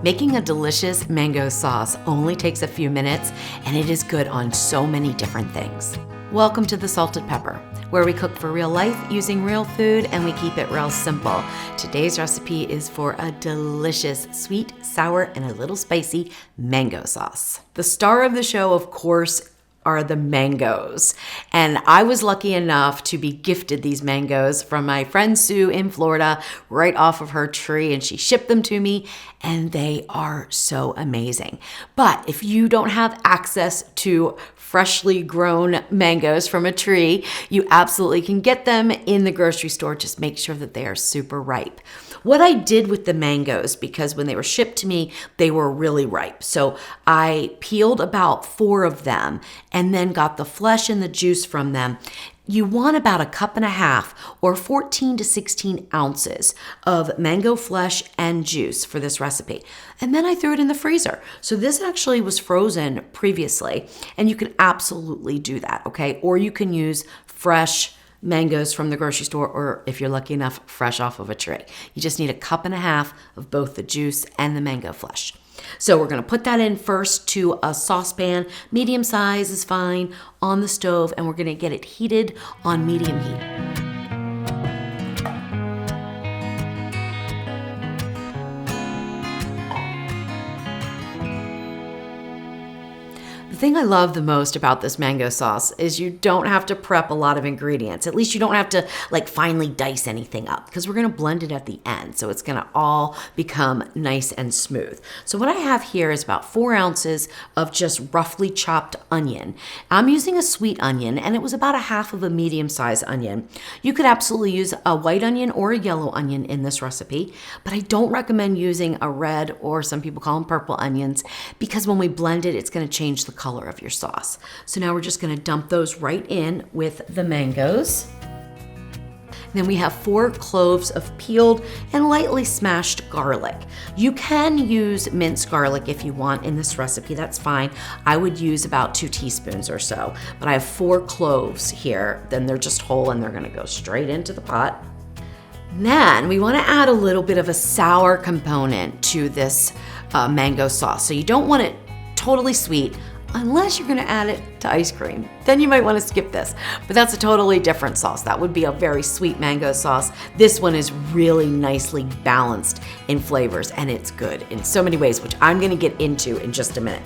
Making a delicious mango sauce only takes a few minutes, and it is good on so many different things. Welcome to The Salted Pepper, where we cook for real life using real food and we keep it real simple. Today's recipe is for a delicious, sweet, sour, and a little spicy mango sauce. The star of the show, of course, are the mangoes. And I was lucky enough to be gifted these mangoes from my friend Sue in Florida, right off of her tree, and she shipped them to me, and they are so amazing. But if you don't have access to freshly grown mangoes from a tree, you absolutely can get them in the grocery store. Just make sure that they are super ripe. What I did with the mangoes, because when they were shipped to me, they were really ripe. So I peeled about 4 of them and then got the flesh and the juice from them. You want about 1.5 cups or 14 to 16 ounces of mango flesh and juice for this recipe. And then I threw it in the freezer. So this actually was frozen previously, and you can absolutely do that, okay? Or you can use fresh mangoes from the grocery store, or if you're lucky enough, fresh off of a tree. You just need 1.5 cups of both the juice and the mango flesh. So we're gonna put that in first to a saucepan, medium size is fine, on the stove, and we're gonna get it heated on medium heat. The thing I love the most about this mango sauce is you don't have to prep a lot of ingredients. At least you don't have to finely dice anything up, because we're gonna blend it at the end. So it's gonna all become nice and smooth. So what I have here is about 4 ounces of just roughly chopped onion. I'm using a sweet onion, and it was about 1/2 of a medium-sized onion. You could absolutely use a white onion or a yellow onion in this recipe, but I don't recommend using a red, or some people call them purple onions, because when we blend it, it's gonna change the color of your sauce. So now we're just gonna dump those right in with the mangoes. Then we have 4 cloves of peeled and lightly smashed garlic. You can use minced garlic if you want in this recipe, that's fine. I would use about 2 teaspoons or so, but I have 4 cloves here. Then they're just whole and they're gonna go straight into the pot. Then we wanna add a little bit of a sour component to this mango sauce. So you don't want it totally sweet, unless you're gonna add it to ice cream. Then you might wanna skip this, but that's a totally different sauce. That would be a very sweet mango sauce. This one is really nicely balanced in flavors, and it's good in so many ways, which I'm gonna get into in just a minute.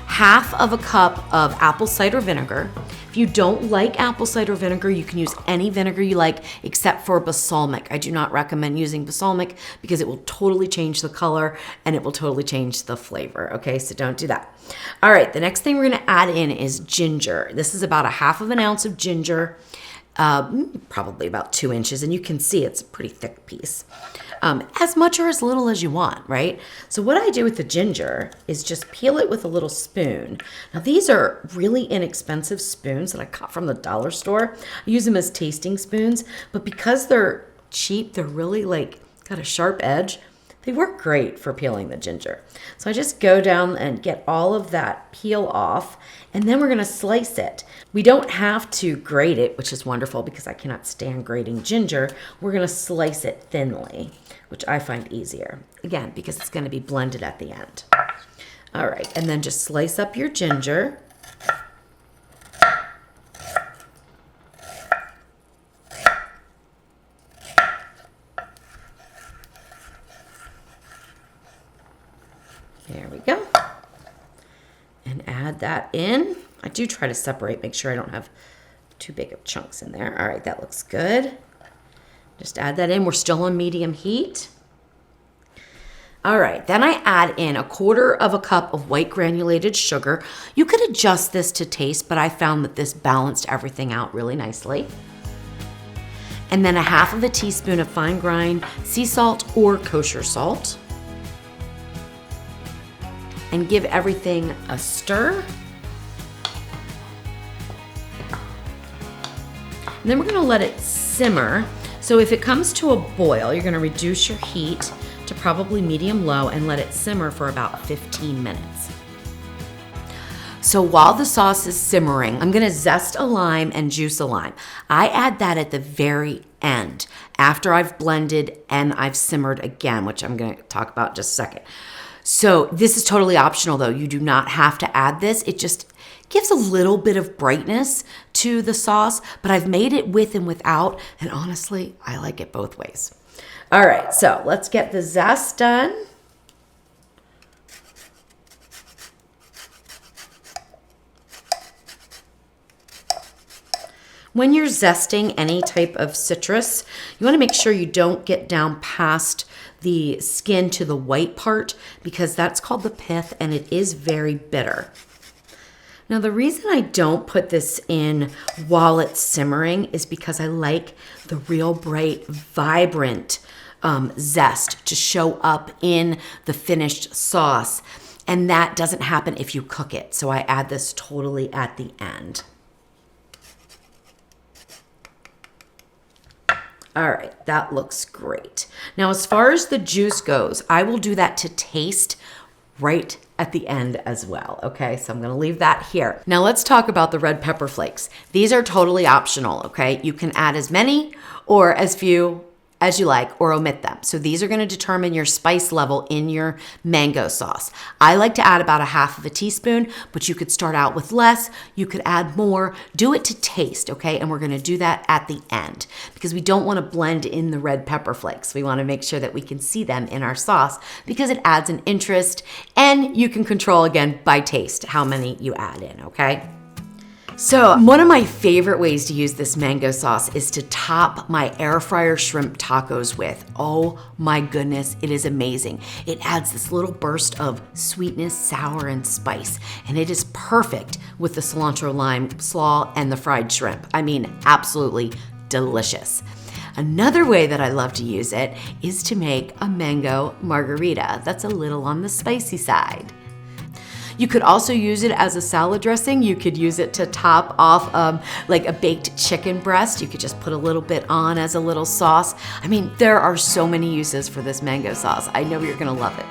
1/2 cup of apple cider vinegar. If you don't like apple cider vinegar, you can use any vinegar you like except for balsamic. I do not recommend using balsamic because it will totally change the color and it will totally change the flavor, okay? So don't do that. All right, the next thing we're gonna add in is ginger. This is about 1/2 ounce of ginger, probably about 2 inches, and you can see it's a pretty thick piece. As much or as little as you want, right? So what I do with the ginger is just peel it with a little spoon. Now these are really inexpensive spoons that I got from the dollar store. I use them as tasting spoons, but because they're cheap, they're really got a sharp edge. They work great for peeling the ginger. So I just go down and get all of that peel off, and then we're gonna slice it. We don't have to grate it, which is wonderful because I cannot stand grating ginger. We're gonna slice it thinly, which I find easier. Again, because it's gonna be blended at the end. All right, and then just slice up your ginger. There we go. And add that in. I do try to separate, make sure I don't have too big of chunks in there. All right, that looks good. Just add that in. We're still on medium heat. All right, then I add in 1/4 cup of white granulated sugar. You could adjust this to taste, but I found that this balanced everything out really nicely. And then 1/2 teaspoon of fine grind sea salt or kosher salt. And give everything a stir. And then we're gonna let it simmer. So if it comes to a boil, you're gonna reduce your heat to probably medium-low and let it simmer for about 15 minutes. So while the sauce is simmering, I'm gonna zest a lime and juice a lime. I add that at the very end, after I've blended and I've simmered again, which I'm gonna talk about in just a second. So this is totally optional though. You do not have to add this. It just gives a little bit of brightness to the sauce, but I've made it with and without, and honestly, I like it both ways. All right, so let's get the zest done. When you're zesting any type of citrus, you want to make sure you don't get down past the skin to the white part, because that's called the pith and it is very bitter. Now, the reason I don't put this in while it's simmering is because I like the real bright, vibrant zest to show up in the finished sauce. And that doesn't happen if you cook it. So I add this totally at the end. All right, that looks great. Now, as far as the juice goes, I will do that to taste right at the end as well, okay? So I'm gonna leave that here. Now let's talk about the red pepper flakes. These are totally optional, okay? You can add as many or as few as you like, or omit them. So these are gonna determine your spice level in your mango sauce. I like to add about 1/2 teaspoon, but you could start out with less, you could add more, do it to taste, okay? And we're gonna do that at the end because we don't wanna blend in the red pepper flakes. We wanna make sure that we can see them in our sauce because it adds an interest, and you can control, again, by taste, how many you add in, okay? So one of my favorite ways to use this mango sauce is to top my air fryer shrimp tacos with. Oh my goodness, it is amazing. It adds this little burst of sweetness, sour, and spice, and it is perfect with the cilantro lime slaw and the fried shrimp. I mean, absolutely delicious. Another way that I love to use it is to make a mango margarita that's a little on the spicy side. You could also use it as a salad dressing. You could use it to top off like a baked chicken breast. You could just put a little bit on as a little sauce. I mean, there are so many uses for this mango sauce. I know you're gonna love it.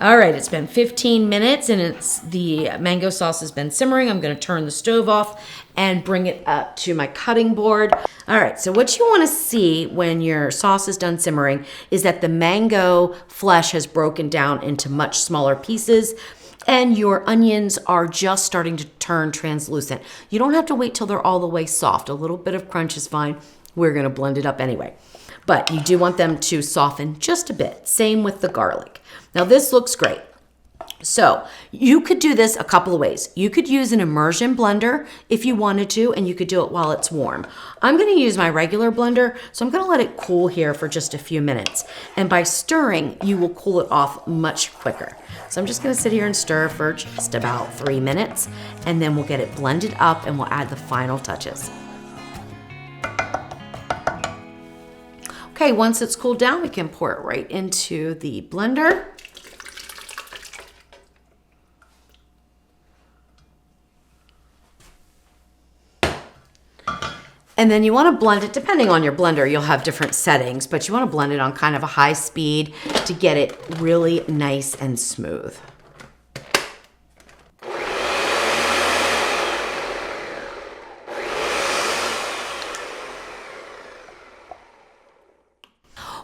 All right, it's been 15 minutes and the mango sauce has been simmering. I'm gonna turn the stove off and bring it up to my cutting board. All right, so what you wanna see when your sauce is done simmering is that the mango flesh has broken down into much smaller pieces and your onions are just starting to turn translucent. You don't have to wait till they're all the way soft. A little bit of crunch is fine. We're gonna blend it up anyway. But you do want them to soften just a bit. Same with the garlic. Now this looks great. So you could do this a couple of ways. You could use an immersion blender if you wanted to, and you could do it while it's warm. I'm gonna use my regular blender, so I'm gonna let it cool here for just a few minutes. And by stirring, you will cool it off much quicker. So I'm just gonna sit here and stir for just about 3 minutes, and then we'll get it blended up and we'll add the final touches. Okay, once it's cooled down, we can pour it right into the blender. And then you want to blend it, depending on your blender, you'll have different settings, but you want to blend it on kind of a high speed to get it really nice and smooth.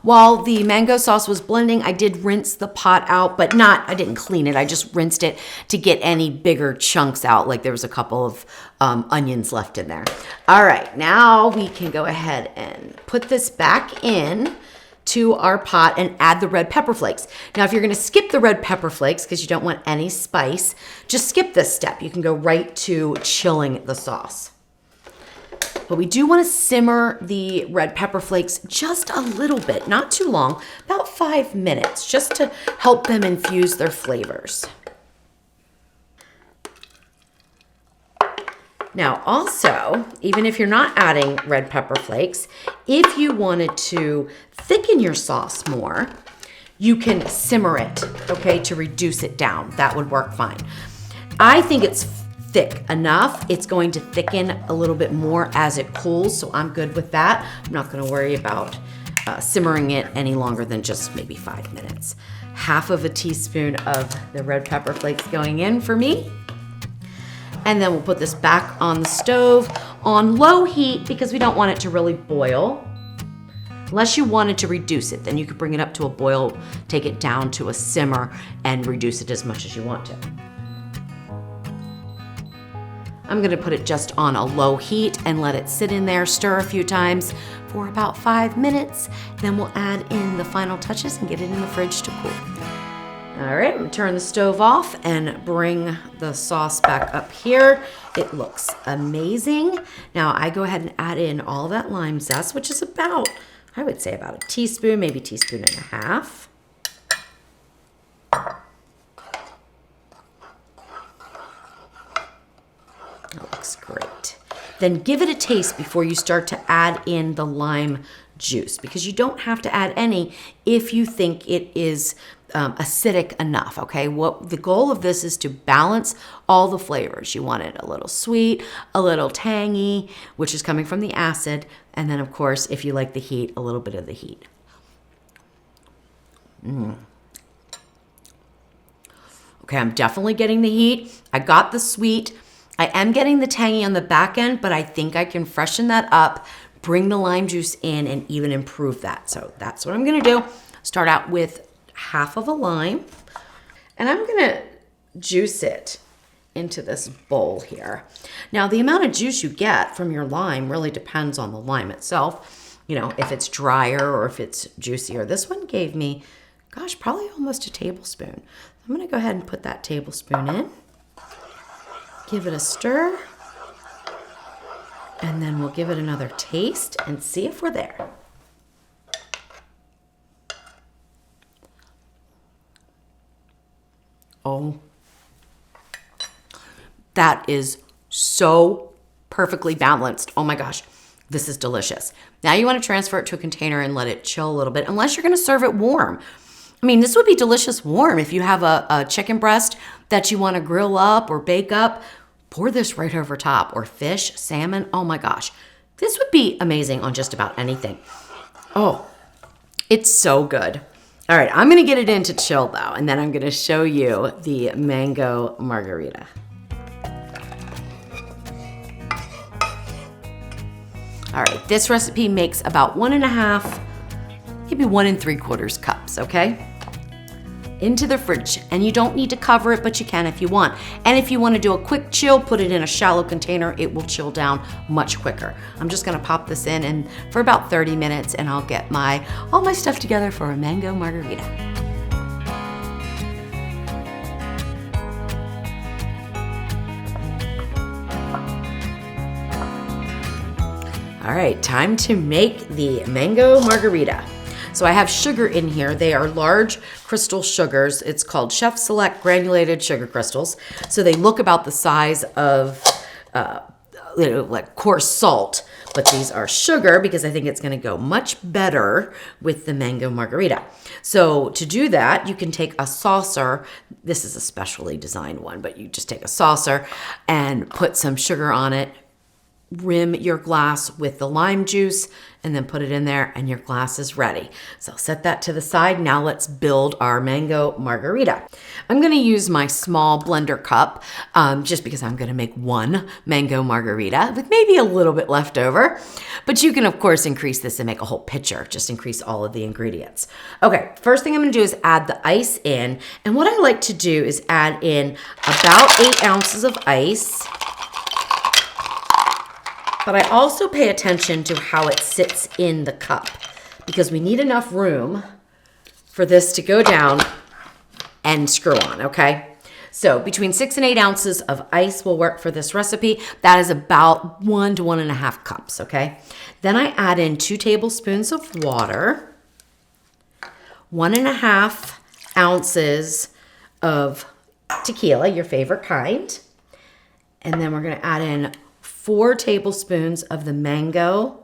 While the mango sauce was blending, I did rinse the pot out, but I didn't clean it. I just rinsed it to get any bigger chunks out. Like there was a couple of onions left in there. All right, now we can go ahead and put this back in to our pot and add the red pepper flakes. Now, if you're gonna skip the red pepper flakes because you don't want any spice, just skip this step. You can go right to chilling the sauce. But we do want to simmer the red pepper flakes just a little bit, not too long, about 5 minutes, just to help them infuse their flavors. Now also, even if you're not adding red pepper flakes, if you wanted to thicken your sauce more, you can simmer it, okay, to reduce it down. That would work fine. I think it's thick enough. It's going to thicken a little bit more as it cools, so I'm good with that. I'm not gonna worry about simmering it any longer than just maybe 5 minutes. 1/2 teaspoon of the red pepper flakes going in for me. And then we'll put this back on the stove on low heat because we don't want it to really boil. Unless you wanted to reduce it, then you could bring it up to a boil, take it down to a simmer, and reduce it as much as you want to. I'm gonna put it just on a low heat and let it sit in there, stir a few times for about 5 minutes. Then we'll add in the final touches and get it in the fridge to cool. All right, I'm gonna turn the stove off and bring the sauce back up here. It looks amazing. Now I go ahead and add in all that lime zest, which is about, I would say about a teaspoon, maybe a teaspoon and a half. That looks great. Then give it a taste before you start to add in the lime juice, because you don't have to add any if you think it is acidic enough, okay? What the goal of this is to balance all the flavors. You want it a little sweet, a little tangy, which is coming from the acid, and then of course, if you like the heat, a little bit of the heat. Okay, I'm definitely getting the heat. I got the sweet. I am getting the tangy on the back end, but I think I can freshen that up, bring the lime juice in, and even improve that. So that's what I'm gonna do. Start out with half of a lime, and I'm gonna juice it into this bowl here. Now, the amount of juice you get from your lime really depends on the lime itself. You know, if it's drier or if it's juicier. This one gave me, gosh, probably almost a tablespoon. I'm gonna go ahead and put that tablespoon in, give it a stir, and then we'll give it another taste and see if we're there. Oh, that is so perfectly balanced. Oh my gosh, this is delicious. Now you want to transfer it to a container and let it chill a little bit, unless you're going to serve it warm. I mean, this would be delicious warm. If you have a chicken breast that you want to grill up or bake up, pour this right over top, or fish, salmon. Oh my gosh, this would be amazing on just about anything. Oh, it's so good. All right, I'm gonna get it in to chill though, and then I'm gonna show you the mango margarita. All right, this recipe makes about 1.5, maybe 1 3/4 cups, okay? Into the fridge, and you don't need to cover it, but you can if you want. And if you want to do a quick chill, put it in a shallow container. It will chill down much quicker. I'm just gonna pop this in and for about 30 minutes, and I'll get all my stuff together for a mango margarita. All right, time to make the mango margarita. So I have sugar in here. They are large crystal sugars. It's called Chef Select granulated sugar crystals. So they look about the size of like coarse salt, but these are sugar because I think it's gonna go much better with the mango margarita. So to do that, you can take a saucer. This is a specially designed one, but you just take a saucer and put some sugar on it, rim your glass with the lime juice, and then put it in there, and your glass is ready. So set that to the side. Now let's build our mango margarita. I'm gonna use my small blender cup just because I'm gonna make one mango margarita with maybe a little bit left over. But you can, of course, increase this and make a whole pitcher. Just increase all of the ingredients. Okay, first thing I'm gonna do is add the ice in. And what I like to do is add in about 8 ounces of ice. But I also pay attention to how it sits in the cup, because we need enough room for this to go down and screw on, okay? So between 6 and 8 ounces of ice will work for this recipe. That is about 1 to 1.5 cups, okay? Then I add in 2 tablespoons of water, 1.5 ounces of tequila, your favorite kind. And then we're gonna add in 4 tablespoons of the mango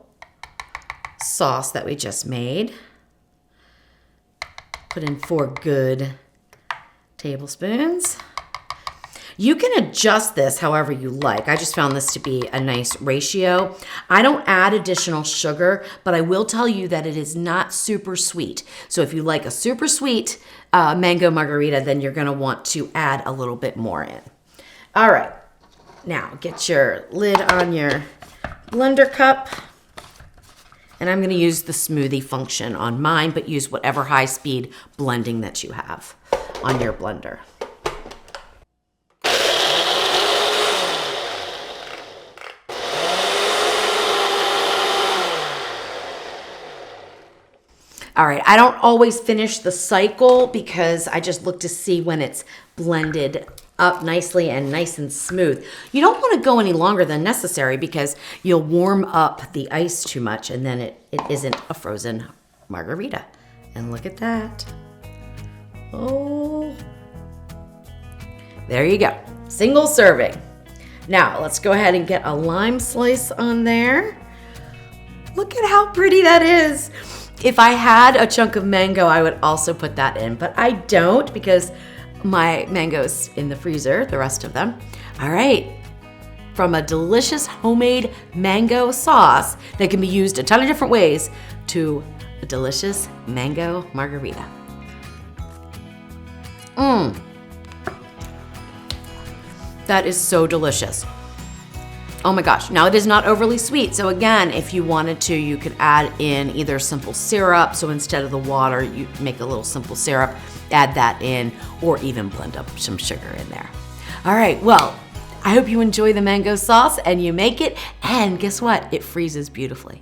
sauce that we just made. Put in 4 good tablespoons. You can adjust this however you like. I just found this to be a nice ratio. I don't add additional sugar, but I will tell you that it is not super sweet. So if you like a super sweet mango margarita, then you're gonna want to add a little bit more in. All right. Now get your lid on your blender cup, And I'm gonna use the smoothie function on mine, but use whatever high-speed blending that you have on your blender. All right, I don't always finish the cycle because I just look to see when it's blended up nicely and nice and smooth. You don't want to go any longer than necessary because you'll warm up the ice too much and then it isn't a frozen margarita. And look at that. Oh, there you go. Single serving. Now let's go ahead and get a lime slice on there. Look at how pretty that is. If I had a chunk of mango, I would also put that in, but I don't because my mango's in the freezer, the rest of them. All right, from a delicious homemade mango sauce that can be used a ton of different ways to a delicious mango margarita. That is so delicious. Oh my gosh, now it is not overly sweet. So again, if you wanted to, you could add in either simple syrup. So instead of the water, you make a little simple syrup, add that in, or even blend up some sugar in there. All right, well, I hope you enjoy the mango sauce and you make it. And guess what? It freezes beautifully.